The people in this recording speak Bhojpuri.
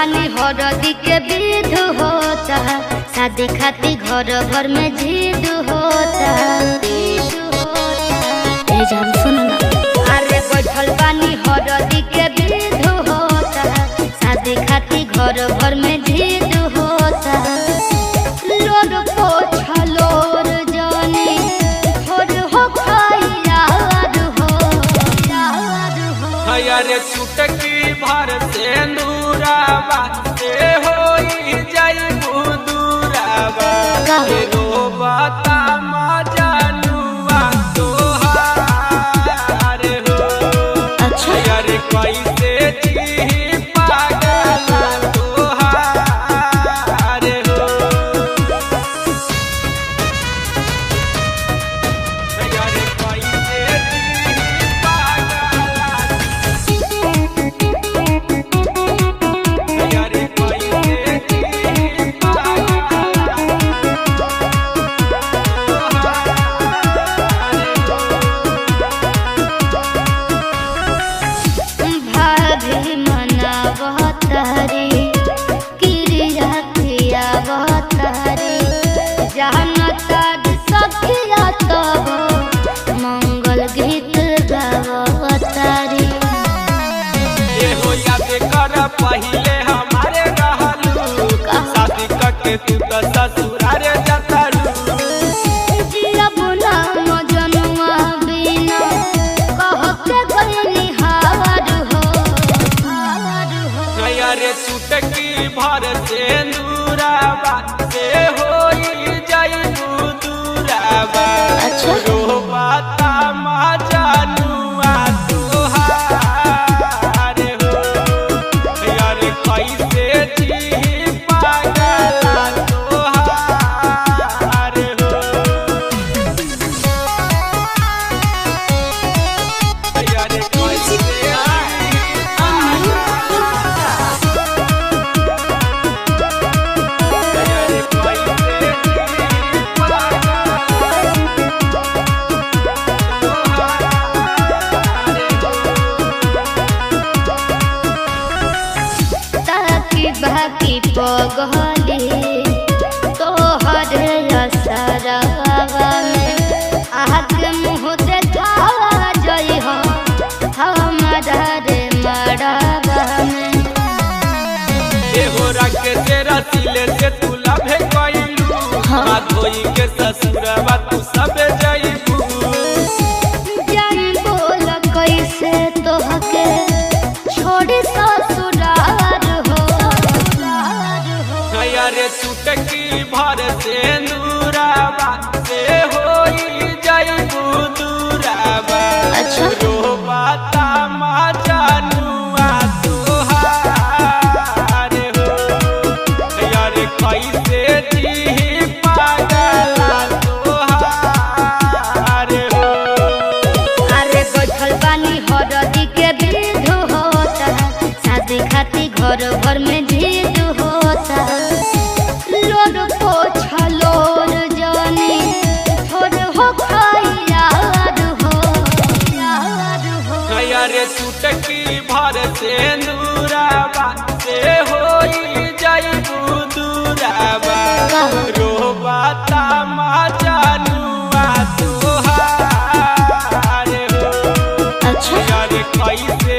बानी हरदी के विध होता, शादी खाती घर भर में जिद होता। जान सुन ना, अरे बैठल बानी हरदी के विध होता, शादी खाती घर भर में जिद होता। लोर पोछलोर जाने छोड़ हो याद हो याद हो। अरे चुटकी भर से नूराबा से होई जाई दूराबा रोबता मजनुआ तोहार हो। अच्छा अरे कैसे जी पागल तोहार हो। अरे कैसे जी पागल भाभी मनावतारी क्रिया क्रिया बतारी जानता सखिया तब मंगल गीत गावतारी। पहिले हमारे रहलू शादी करके तू तो ससुरारे जतालू। जियब ना मजनुआ बिना कह के गइली हार हो हार हो। अरे चुटकी भर से नूराबा से होई जाई दूराबा। अच्छा रोबता मजनुआ तोहार हो। अरे कैसे जी पागल तोहार हो। अरे कैसे बाकी पगली तोहर असरवा में आगे मुँह देखा जई हो हमारा रे मड़वा में। के तेरा सिले से तू लभे गइलू धोई के ससुरवा तू सब जइबू। जान बोल कैसे तोहके छोड़ी ससुरार हो। अरे चुटकी भर से नूराबा से होई जाई दूराबा। अच्छा रोबता मजनुआ तोहार हो। अरे कैसे जी पागल तोहार हो। अरे बैठल बानी हरदी के विध होता, शादी खाती घर भर में जिद होता। लोर पोछलोर जाने छोड़ हो याद हो याद हो। अरे चुटकी भर से नूराबा से होई जाई दूराबा। रोबता मजनुआ तोहार हो। अच्छा अरे कैसे